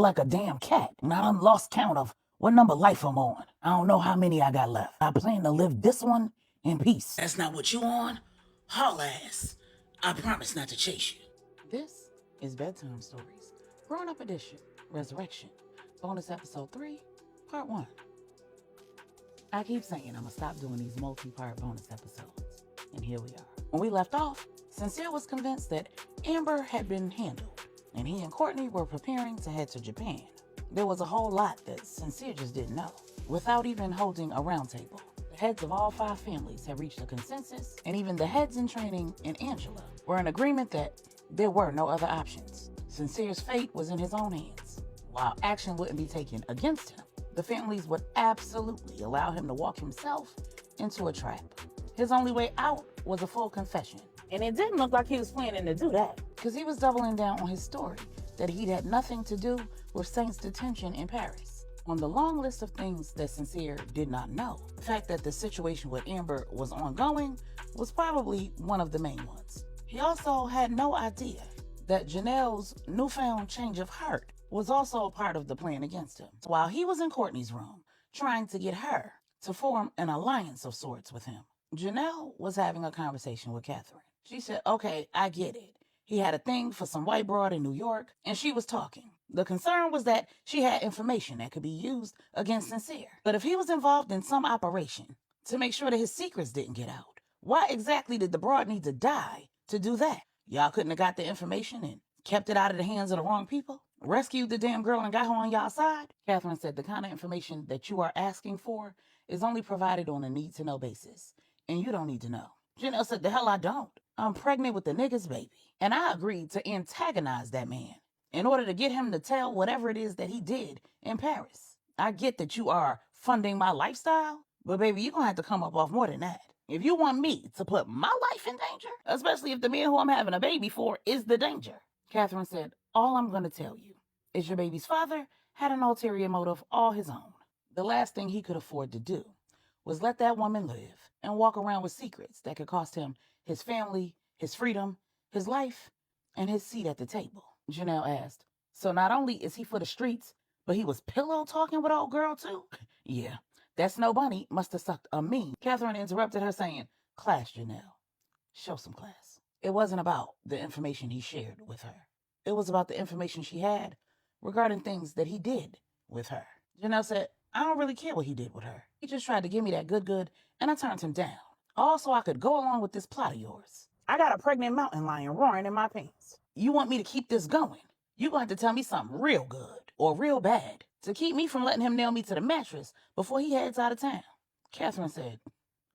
like a damn cat. And I done lost count of what number life I'm on. I don't know how many I got left. I plan to live this one in peace. That's not what you on? Haul ass. I promise not to chase you. This is Bedtime Stories, Grownup Edition, Resurrection, Bonus Episode 3, Part 1. I keep saying I'm gonna stop doing these multi-part bonus episodes. And here we are. When we left off, Sincere was convinced that Amber had been handled, and he and Courtney were preparing to head to Japan. There was a whole lot that Sincere just didn't know. Without even holding a round table, the heads of all 5 families had reached a consensus, and even the heads in training and Angela were in agreement that there were no other options. Sincere's fate was in his own hands. While action wouldn't be taken against him, the families would absolutely allow him to walk himself into a trap. His only way out was a full confession. And it didn't look like he was planning to do that, because he was doubling down on his story that he'd had nothing to do with Saint's detention in Paris. On the long list of things that Sincere did not know, the fact that the situation with Amber was ongoing was probably one of the main ones. He also had no idea that Janelle's newfound change of heart was also a part of the plan against him. While he was in Courtney's room, trying to get her to form an alliance of sorts with him, Janelle was having a conversation with Catherine. She said, okay, I get it. He had a thing for some white broad in New York, and she was talking. The concern was that she had information that could be used against Sincere. But if he was involved in some operation to make sure that his secrets didn't get out, why exactly did the broad need to die to do that? Y'all couldn't have got the information and kept it out of the hands of the wrong people? Rescued the damn girl and got her on y'all side? Catherine said the kind of information that you are asking for is only provided on a need-to-know basis, and you don't need to know. Janelle said, the hell I don't. I'm pregnant with the nigga's baby, and I agreed to antagonize that man in order to get him to tell whatever it is that he did in Paris. I get that you are funding my lifestyle, but baby, you're gonna have to come up off more than that. If you want me to put my life in danger, especially if the man who I'm having a baby for is the danger. Catherine said, all I'm gonna tell you is your baby's father had an ulterior motive all his own. The last thing he could afford to do was let that woman live and walk around with secrets that could cost him his family, his freedom, his life, and his seat at the table. Janelle asked, so not only is he for the streets, but he was pillow talking with old girl too? Yeah, that snow bunny must have sucked a mean. Catherine interrupted her saying, class, Janelle. Show some class. It wasn't about the information he shared with her. It was about the information she had regarding things that he did with her. Janelle said, I don't really care what he did with her. He just tried to give me that good, and I turned him down. All so I could go along with this plot of yours. I got a pregnant mountain lion roaring in my pants. You want me to keep this going? You're going to have to tell me something real good or real bad to keep me from letting him nail me to the mattress before he heads out of town. Catherine said,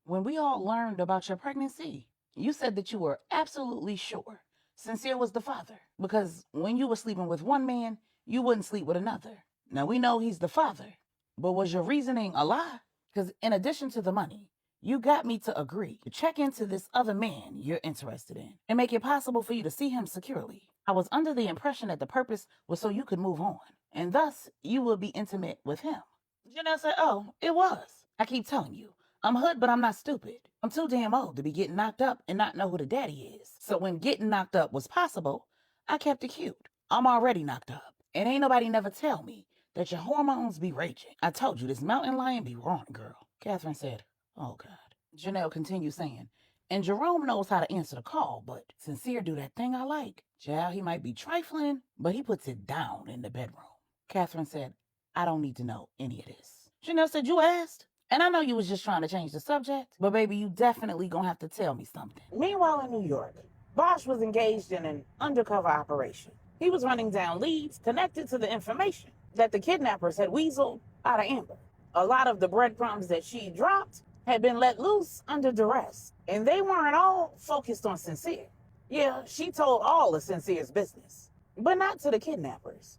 when we all learned about your pregnancy, you said that you were absolutely sure Sincere was the father, because when you were sleeping with one man, you wouldn't sleep with another. Now we know he's the father, but was your reasoning a lie? Because in addition to the money, you got me to agree to check into this other man you're interested in and make it possible for you to see him securely. I was under the impression that the purpose was so you could move on, and thus you would be intimate with him. Janelle said, oh, it was. I keep telling you, I'm hood, but I'm not stupid. I'm too damn old to be getting knocked up and not know who the daddy is. So when getting knocked up was possible, I kept it cute. I'm already knocked up, and ain't nobody never tell me that your hormones be raging. I told you this mountain lion be wrong, girl. Catherine said, oh, God. Janelle continued saying, and Jerome knows how to answer the call, but Sincere do that thing I like. Child, he might be trifling, but he puts it down in the bedroom. Catherine said, I don't need to know any of this. Janelle said, you asked? And I know you was just trying to change the subject, but baby, you definitely gonna have to tell me something. Meanwhile in New York, Bosch was engaged in an undercover operation. He was running down leads connected to the information that the kidnappers had weaseled out of Amber. A lot of the breadcrumbs that she dropped had been let loose under duress, and they weren't all focused on Sincere. Yeah, she told all of Sincere's business, but not to the kidnappers.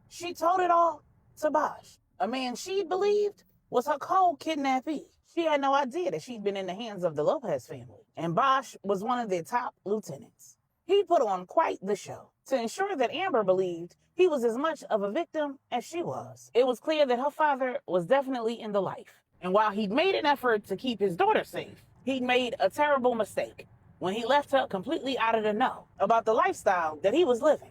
She told it all to Bosch, a man she believed was her co-kidnappee. She had no idea that she'd been in the hands of the Lopez family, and Bosch was one of their top lieutenants. He put on quite the show to ensure that Amber believed he was as much of a victim as she was. It was clear that her father was definitely in the life, and while he'd made an effort to keep his daughter safe, he'd made a terrible mistake when he left her completely out of the know about the lifestyle that he was living.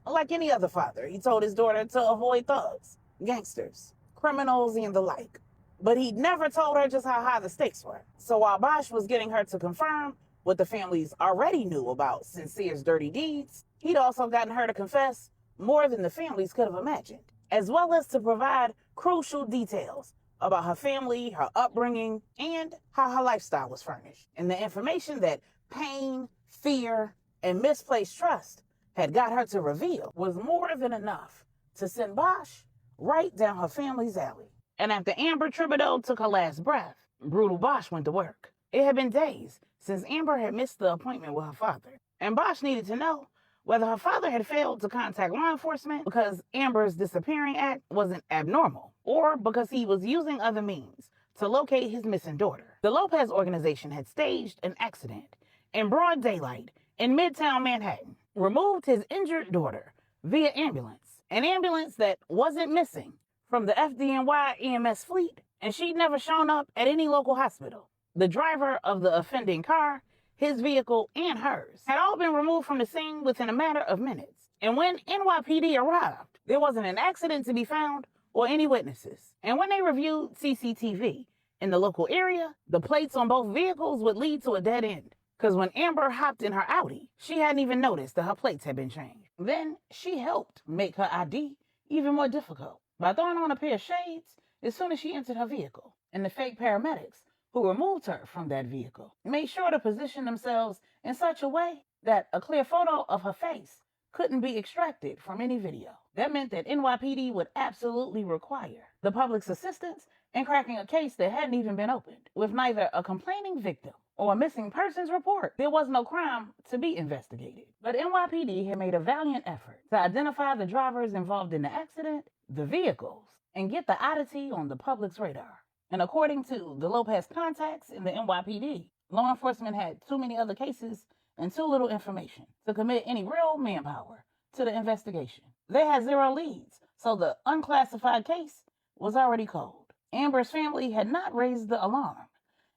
Like any other father, he told his daughter to avoid thugs, gangsters, criminals, and the like. But he never told her just how high the stakes were. So while Bosch was getting her to confirm what the families already knew about Sincere's dirty deeds, he'd also gotten her to confess more than the families could have imagined, as well as to provide crucial details about her family, her upbringing, and how her lifestyle was furnished. And the information that pain, fear, and misplaced trust had got her to reveal was more than enough to send Bosch right down her family's alley. And after Amber Thibodeau took her last breath, brutal Bosch went to work. It had been days since Amber had missed the appointment with her father, and Bosch needed to know whether her father had failed to contact law enforcement because Amber's disappearing act wasn't abnormal, or because he was using other means to locate his missing daughter. The Lopez organization had staged an accident in broad daylight in Midtown Manhattan, removed his injured daughter via ambulance, an ambulance that wasn't missing from the FDNY EMS fleet, and she'd never shown up at any local hospital. The driver of the offending car, his vehicle, and hers had all been removed from the scene within a matter of minutes. And when NYPD arrived, there wasn't an accident to be found or any witnesses. And when they reviewed CCTV in the local area, the plates on both vehicles would lead to a dead end. Because when Amber hopped in her Audi, she hadn't even noticed that her plates had been changed. Then she helped make her ID even more difficult by throwing on a pair of shades as soon as she entered her vehicle. And the fake paramedics who removed her from that vehicle made sure to position themselves in such a way that a clear photo of her face couldn't be extracted from any video. That meant that NYPD would absolutely require the public's assistance in cracking a case that hadn't even been opened. With neither a complaining victim or a missing persons report, there was no crime to be investigated. But NYPD had made a valiant effort to identify the drivers involved in the accident, the vehicles, and get the oddity on the public's radar. And according to the Lopez contacts in the NYPD, law enforcement had too many other cases and too little information to commit any real manpower to the investigation. They had zero leads, so the unclassified case was already cold. Amber's family had not raised the alarm,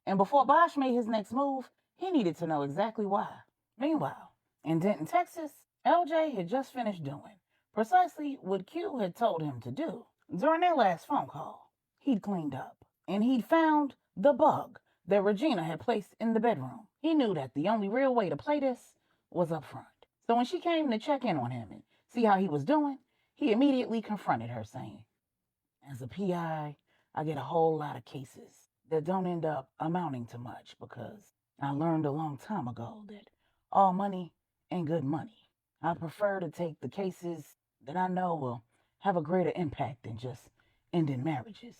and before Bosch made his next move, he needed to know exactly why. Meanwhile, in Denton, Texas, LJ had just finished doing precisely what Q had told him to do. During their last phone call, he'd cleaned up, and he'd found the bug that Regina had placed in the bedroom. He knew that the only real way to play this was up front. So when she came to check in on him and see how he was doing, he immediately confronted her, saying, "As a PI, I get a whole lot of cases that don't end up amounting to much because I learned a long time ago that all money ain't good money. I prefer to take the cases that I know will have a greater impact than just ending marriages.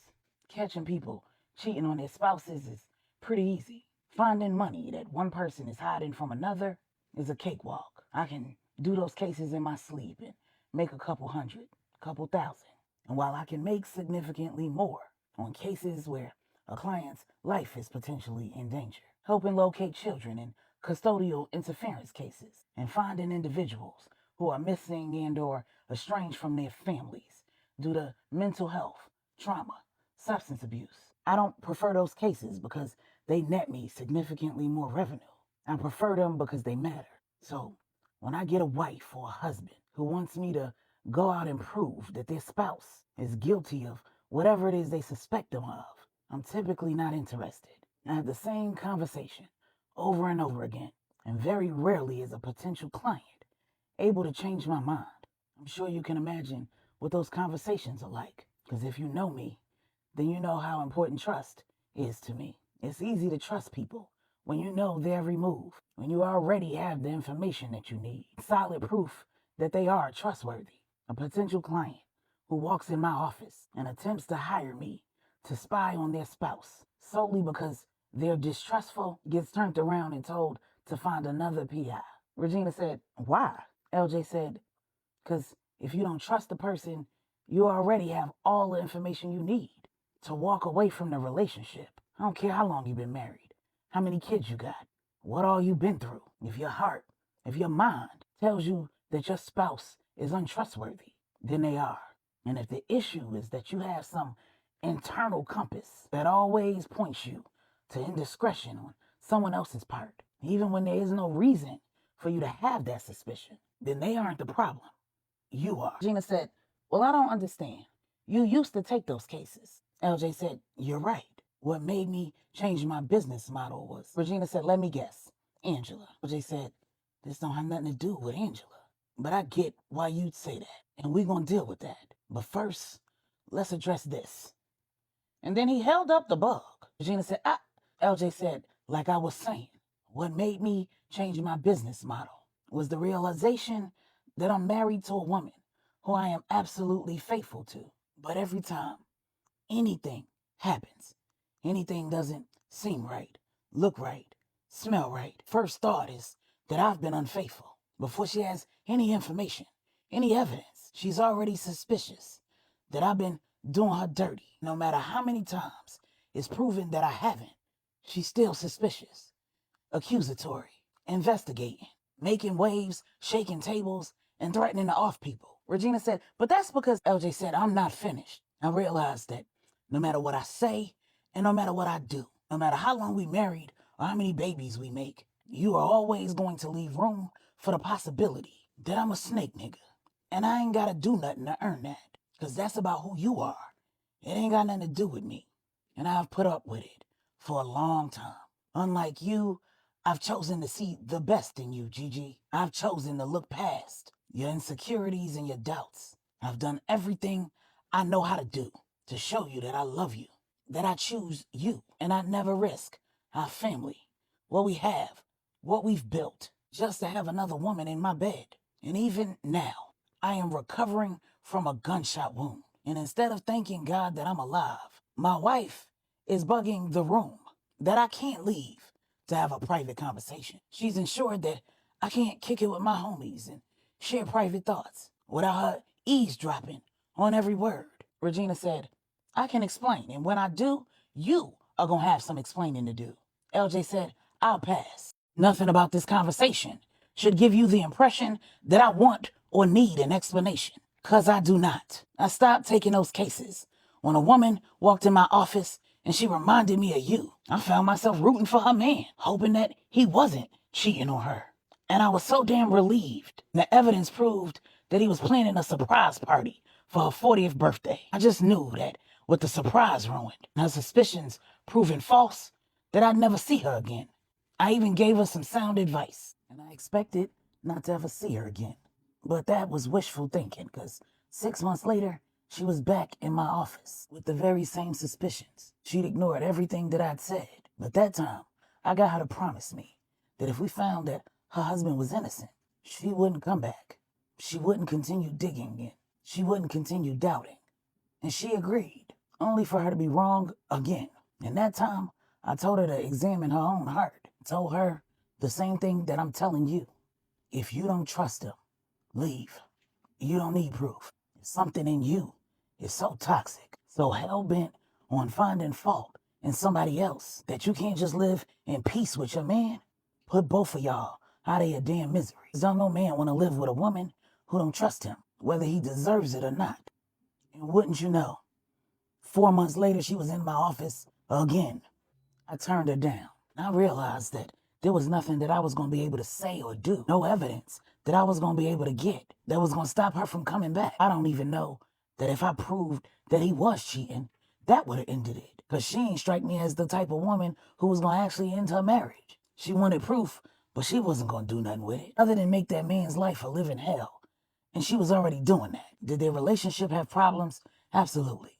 Catching people cheating on their spouses is pretty easy. Finding money that one person is hiding from another is a cakewalk. I can do those cases in my sleep and make a couple hundred, couple thousand. And while I can make significantly more on cases where a client's life is potentially in danger, helping locate children in custodial interference cases, and finding individuals who are missing and or estranged from their families due to mental health, trauma, substance abuse. I don't prefer those cases because they net me significantly more revenue. I prefer them because they matter. So when I get a wife or a husband who wants me to go out and prove that their spouse is guilty of whatever it is they suspect them of, I'm typically not interested. I have the same conversation over and over again, and very rarely is a potential client able to change my mind. I'm sure you can imagine what those conversations are like, because if you know me, then you know how important trust is to me. It's easy to trust people when you know their every move, when you already have the information that you need, solid proof that they are trustworthy. A potential client who walks in my office and attempts to hire me to spy on their spouse solely because they're distrustful gets turned around and told to find another PI. Regina said, "Why?" LJ said, "Because if you don't trust the person, you already have all the information you need to walk away from the relationship. I don't care how long you've been married, how many kids you got, what all you've been through. If your heart, if your mind tells you that your spouse is untrustworthy, then they are. And if the issue is that you have some internal compass that always points you to indiscretion on someone else's part, even when there is no reason for you to have that suspicion, then they aren't the problem. you are. Regina said, well, I don't understand. You used to take those cases. LJ said, you're right. What made me change my business model was, Regina said, let me guess, Angela. LJ said, this don't have nothing to do with Angela. But I get why you'd say that, and we're going to deal with that. But first, let's address this. And then he held up the bug. Regina said, ah. LJ said, like I was saying, what made me change my business model was the realization that I'm married to a woman who I am absolutely faithful to. But every time anything happens, anything doesn't seem right, look right, smell right, first thought is that I've been unfaithful. Before she has any information, any evidence, she's already suspicious that I've been doing her dirty. No matter how many times it's proven that I haven't, she's still suspicious, accusatory, investigating, making waves, shaking tables, and threatening to off people. Regina said, but that's because LJ said I'm not finished. I realized that no matter what I say and no matter what I do, no matter how long we married or how many babies we make, you are always going to leave room for the possibility that I'm a snake nigga. And I ain't gotta do nothing to earn that. Because that's about who you are. It ain't got nothing to do with me. And I've put up with it for a long time. Unlike you, I've chosen to see the best in you, Gigi. I've chosen to look past your insecurities and your doubts. I've done everything I know how to do to show you that I love you, that I choose you, and I never risk our family, what we have, what we've built, just to have another woman in my bed. And even now, I am recovering from a gunshot wound. And instead of thanking God that I'm alive, my wife is bugging the room that I can't leave to have a private conversation. She's ensured that I can't kick it with my homies and share private thoughts without her eavesdropping on every word. Regina said, I can explain, and when I do, you are gonna have some explaining to do. LJ said, I'll pass. Nothing about this conversation should give you the impression that I want or need an explanation, because I do not. I stopped taking those cases when a woman walked in my office and she reminded me of you. I found myself rooting for her man, hoping that he wasn't cheating on her. And I was so damn relieved. The evidence proved that he was planning a surprise party for her 40th birthday. I just knew that with the surprise ruined and her suspicions proven false, that I'd never see her again. I even gave her some sound advice, and I expected not to ever see her again. But that was wishful thinking, because 6 months later, she was back in my office with the very same suspicions. She'd ignored everything that I'd said. But that time, I got her to promise me that if we found that her husband was innocent, she wouldn't come back. She wouldn't continue digging in. She wouldn't continue doubting. And she agreed, only for her to be wrong again. And that time, I told her to examine her own heart. I told her the same thing that I'm telling you. If you don't trust him, leave. You don't need proof. Something in you is so toxic, so hell-bent on finding fault in somebody else that you can't just live in peace with your man. Put both of y'all out of your damn misery. Don't no man want to live with a woman who don't trust him, whether he deserves it or not. And wouldn't you know, 4 months later, she was in my office again. I turned her down. I realized that there was nothing that I was going to be able to say or do. No evidence that I was going to be able to get that was going to stop her from coming back. I don't even know that if I proved that he was cheating, that would have ended it. Because she ain't strike me as the type of woman who was going to actually end her marriage. She wanted proof, but she wasn't going to do nothing with it other than make that man's life a living hell. And she was already doing that. Did their relationship have problems? Absolutely.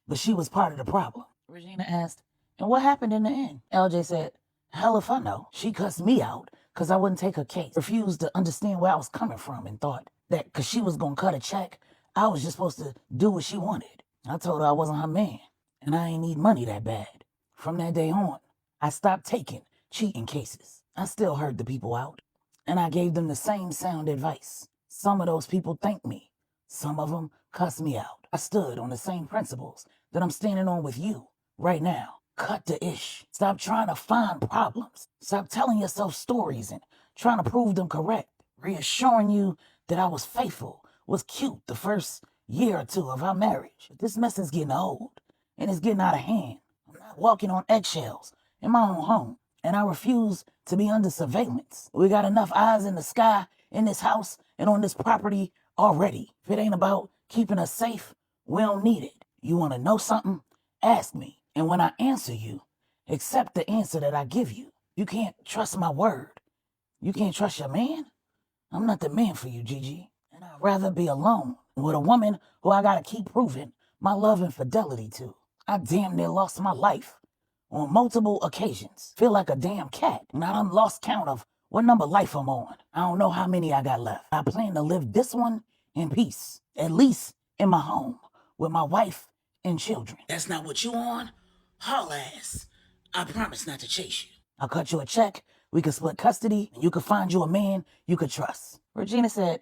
But she was part of the problem. Regina asked, and what happened in the end? LJ said, hell if I know. She cussed me out because I wouldn't take her case. Refused to understand where I was coming from and thought that because she was going to cut a check, I was just supposed to do what she wanted. I told her I wasn't her man and I ain't need money that bad. From that day on, I stopped taking cheating cases. I still heard the people out and I gave them the same sound advice. Some of those people thanked me. Some of them cussed me out. I stood on the same principles that I'm standing on with you right now. Cut the ish. Stop trying to find problems. Stop telling yourself stories and trying to prove them correct. Reassuring you that I was faithful was cute the first year or two of our marriage. But this mess is getting old and it's getting out of hand. I'm not walking on eggshells in my own home and I refuse to be under surveillance. We got enough eyes in the sky in this house and on this property already. If it ain't about keeping us safe, we don't need it. You want to know something? Ask me. And when I answer you, accept the answer that I give you. You can't trust my word. You can't trust your man? I'm not the man for you, Gigi. And I'd rather be alone with a woman who I gotta keep proving my love and fidelity to. I damn near lost my life on multiple occasions. Feel like a damn cat. And I done lost count of what number life I'm on. I don't know how many I got left. I plan to live this one in peace, at least in my home, with my wife and children. That's not what you on? Haul ass. I promise not to chase you. I'll cut you a check, we can split custody, and you can find you a man you could trust. Regina said,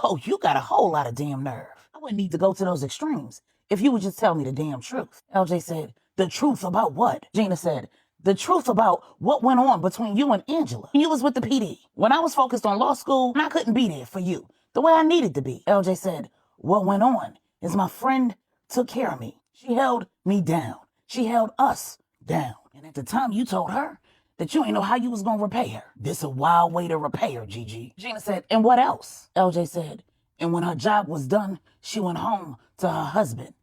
oh, you got a whole lot of damn nerve. I wouldn't need to go to those extremes if you would just tell me the damn truth. LJ said, the truth about what? Gina said, the truth about what went on between you and Angela. You was with the PD. When I was focused on law school, I couldn't be there for you the way I needed to be. LJ said, what went on is my friend took care of me. She held me down. She held us down. And at the time you told her that you ain't know how you was gonna repay her. This a wild way to repay her, Gigi. Gina said, and what else? LJ said, and when her job was done, she went home to her husband.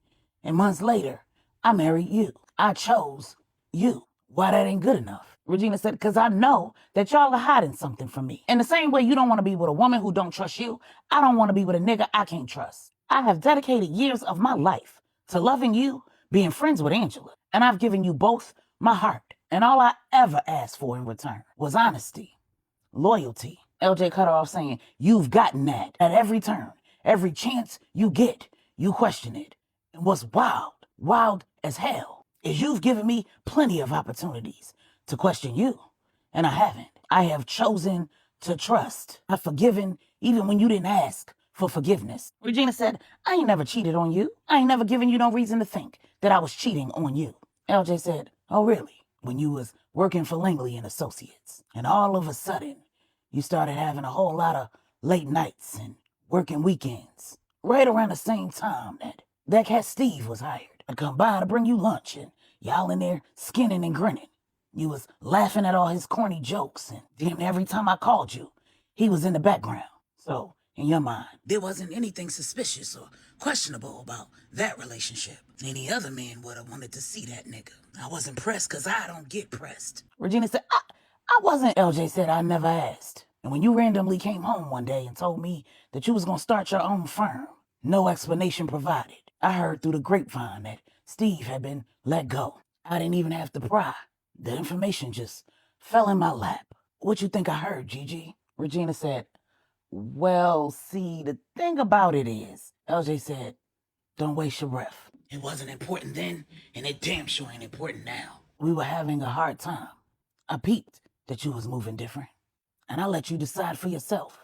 And months later, I married you. I chose you. Why that ain't good enough? Regina said, because I know that y'all are hiding something from me. In the same way you don't want to be with a woman who don't trust you, I don't want to be with a nigga I can't trust. I have dedicated years of my life to loving you, being friends with Angela, and I've given you both my heart. And all I ever asked for in return was honesty, loyalty. LJ cut her off saying, you've gotten that at every turn. Every chance you get, you question it. And what's wild as hell, is you've given me plenty of opportunities to question you. And I haven't. I have chosen to trust. I've forgiven even when you didn't ask for forgiveness. Regina said, I ain't never cheated on you. I ain't never given you no reason to think that I was cheating on you. LJ said, oh really? When you was working for Langley and Associates. And all of a sudden, you started having a whole lot of late nights and working weekends. Right around the same time that cat Steve was hired. I'd come by to bring you lunch and y'all in there skinning and grinning. You was laughing at all his corny jokes and damn every time I called you, he was in the background. So, in your mind, there wasn't anything suspicious or questionable about that relationship. Any other man would have wanted to see that nigga. I wasn't pressed because I don't get pressed. Regina said, I wasn't. LJ said, I never asked. And when you randomly came home one day and told me that you was going to start your own firm, no explanation provided. I heard through the grapevine that Steve had been let go. I didn't even have to pry. The information just fell in my lap. What you think I heard, Gigi? Regina said, well, see, the thing about it is, LJ said, don't waste your breath. It wasn't important then, and it damn sure ain't important now. We were having a hard time. I peeped that you was moving different, and I let you decide for yourself.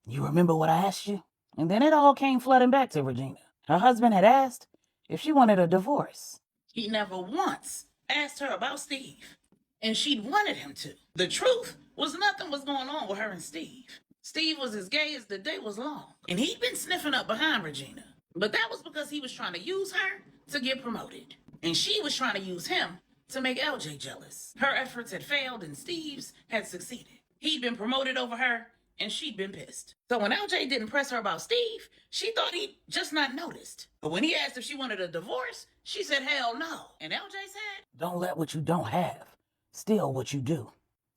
You remember what I asked you? And then it all came flooding back to Regina. Her husband had asked if she wanted a divorce. He never once asked her about Steve, and she'd wanted him to. The truth was nothing was going on with her and Steve. Steve was as gay as the day was long, and he'd been sniffing up behind Regina. But that was because he was trying to use her to get promoted, and she was trying to use him to make LJ jealous. Her efforts had failed, and Steve's had succeeded. He'd been promoted over her, and she'd been pissed. So when LJ didn't press her about Steve, she thought he'd just not noticed. But when he asked if she wanted a divorce, she said, hell no. And LJ said, don't let what you don't have steal what you do.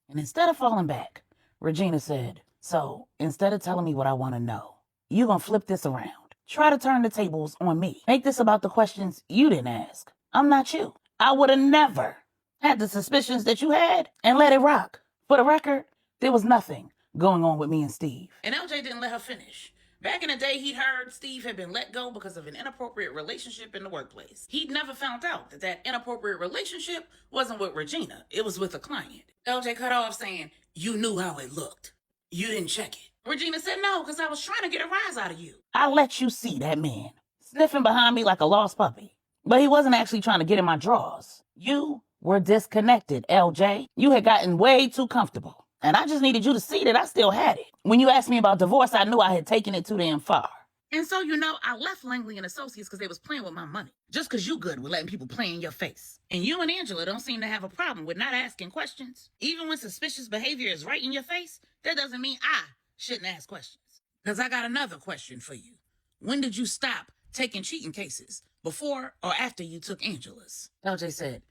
And instead of falling back, Regina said, so instead of telling me what I want to know, you gonna flip this around. Try to turn the tables on me. Make this about the questions you didn't ask. I'm not you. I would have never had the suspicions that you had and let it rock. For the record, there was nothing going on with me and Steve. And LJ didn't let her finish. Back in the day, he'd heard Steve had been let go because of an inappropriate relationship in the workplace. He'd never found out that that inappropriate relationship wasn't with Regina. It was with a client. LJ cut off saying, you knew how it looked. You didn't check it. Regina said, no, because I was trying to get a rise out of you. I let you see that man sniffing behind me like a lost puppy. But he wasn't actually trying to get in my drawers. You were disconnected, LJ. You had gotten way too comfortable. And I just needed you to see that I still had it. When you asked me about divorce, I knew I had taken it too damn far. And so, I left Langley and Associates because they was playing with my money. Just because you good with letting people play in your face. And you and Angela don't seem to have a problem with not asking questions. Even when suspicious behavior is right in your face, that doesn't mean I shouldn't ask questions. Because I got another question for you. When did you stop taking cheating cases? Before or after you took Angela's? LJ said,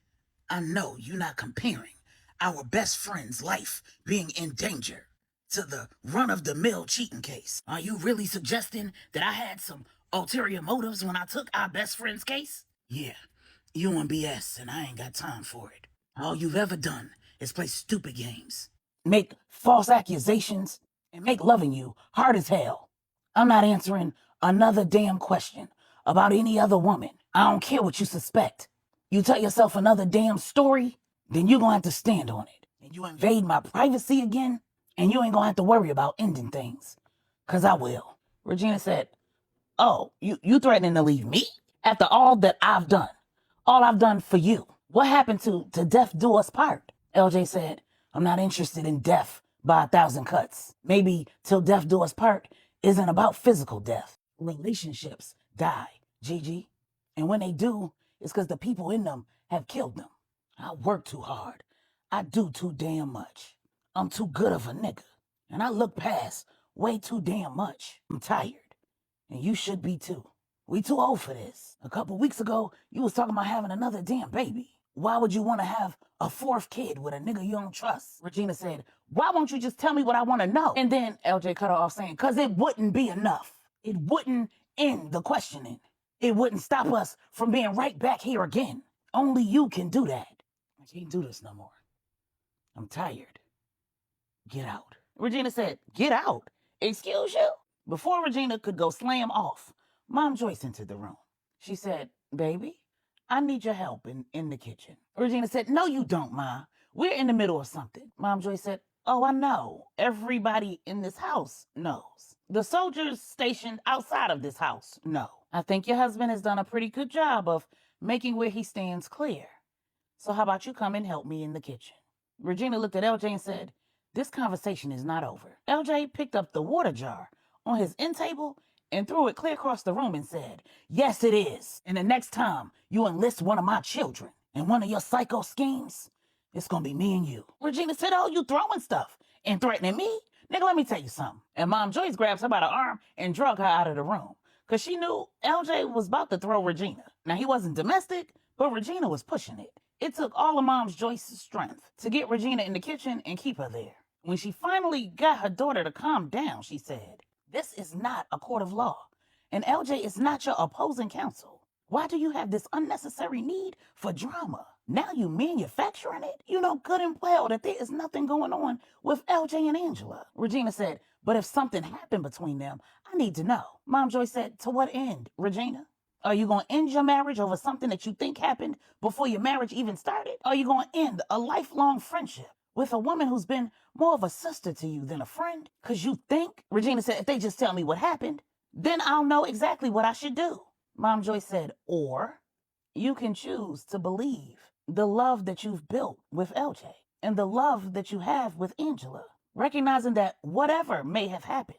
I know you're not comparing our best friend's life being in danger to the run-of-the-mill cheating case. Are you really suggesting that I had some ulterior motives when I took our best friend's case? Yeah, you and BS, and I ain't got time for it. All you've ever done is play stupid games, make false accusations, and make loving you hard as hell. I'm not answering another damn question about any other woman. I don't care what you suspect. You tell yourself another damn story, then you're gonna have to stand on it. And you invade my privacy again, and you ain't gonna have to worry about ending things. Cause I will. Regina said, oh, you threatening to leave me? After all that I've done, all I've done for you. What happened to death do us part? LJ said, I'm not interested in death by 1,000 cuts. Maybe till death do us part isn't about physical death. Relationships die, Gigi. And when they do, it's because the people in them have killed them. I work too hard. I do too damn much. I'm too good of a nigga. And I look past way too damn much. I'm tired. And you should be too. We too old for this. A couple weeks ago, you was talking about having another damn baby. Why would you want to have a fourth kid with a nigga you don't trust? Regina said, why won't you just tell me what I want to know? And then LJ cut her off saying, because it wouldn't be enough. It wouldn't end the questioning. It wouldn't stop us from being right back here again. Only you can do that. I can't do this no more. I'm tired. Get out. Regina said, get out? Excuse you? Before Regina could go slam off, Mom Joyce entered the room. She said, baby, I need your help in the kitchen. Regina said, no, you don't, Ma. We're in the middle of something. Mom Joyce said, oh, I know. Everybody in this house knows. The soldiers stationed outside of this house know. I think your husband has done a pretty good job of making where he stands clear. So how about you come and help me in the kitchen? Regina looked at LJ and said, this conversation is not over. LJ picked up the water jar on his end table and threw it clear across the room and said, yes, it is. And the next time you enlist one of my children in one of your psycho schemes, it's gonna be me and you. Regina said, oh, you throwing stuff and threatening me? Nigga, let me tell you something. And Mom Joyce grabs her by the arm and drug her out of the room because she knew LJ was about to throw Regina. Now, he wasn't domestic, but Regina was pushing it. It took all of Mom Joyce's strength to get Regina in the kitchen and keep her there. When she finally got her daughter to calm down, she said, this is not a court of law, and LJ is not your opposing counsel. Why do you have this unnecessary need for drama? Now you manufacturing it? You know good and well that there is nothing going on with LJ and Angela. Regina said, but if something happened between them, I need to know. Mom Joyce said, to what end, Regina? Are you going to end your marriage over something that you think happened before your marriage even started? Are you going to end a lifelong friendship with a woman who's been more of a sister to you than a friend? Because you think, Regina said, if they just tell me what happened, then I'll know exactly what I should do. Mom Joyce said, or you can choose to believe the love that you've built with LJ and the love that you have with Angela, recognizing that whatever may have happened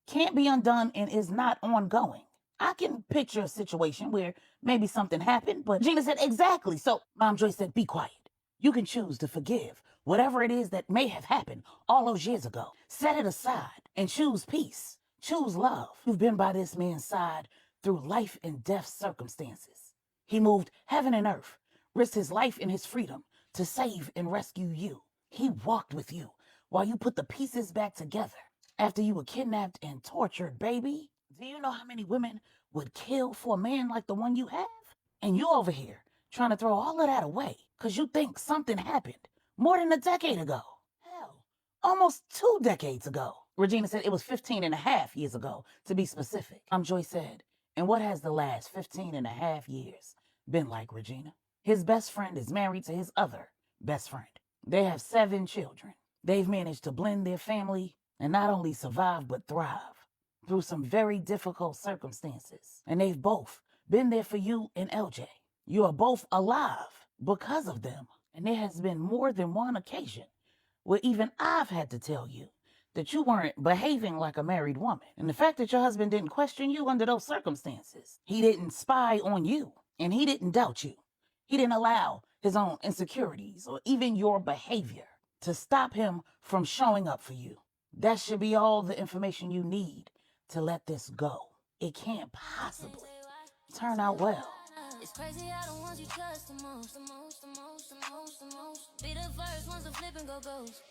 can't be undone and is not ongoing. I can picture a situation where maybe something happened, but Gina said, exactly. So Mom Joyce said, be quiet. You can choose to forgive whatever it is that may have happened all those years ago. Set it aside and choose peace. Choose love. You've been by this man's side through life and death circumstances. He moved heaven and earth, risked his life and his freedom to save and rescue you. He walked with you while you put the pieces back together after you were kidnapped and tortured, baby. Do you know how many women would kill for a man like the one you have? And you over here trying to throw all of that away because you think something happened more than a decade ago. Hell, almost 2 decades ago. Regina said it was 15 and a half years ago, to be specific. Joyce said, and what has the last 15 and a half years been like, Regina? His best friend is married to his other best friend. They have 7 children. They've managed to blend their family and not only survive but thrive through some very difficult circumstances. And they've both been there for you and LJ. You are both alive because of them. And there has been more than one occasion where even I've had to tell you that you weren't behaving like a married woman. And the fact that your husband didn't question you under those circumstances, he didn't spy on you, and he didn't doubt you. He didn't allow his own insecurities or even your behavior to stop him from showing up for you. That should be all the information you need to let this go. It can't possibly turn out well. It's crazy how the ones you trust the most, the most, the most, the most, the most. Be the first ones to flip and go ghost.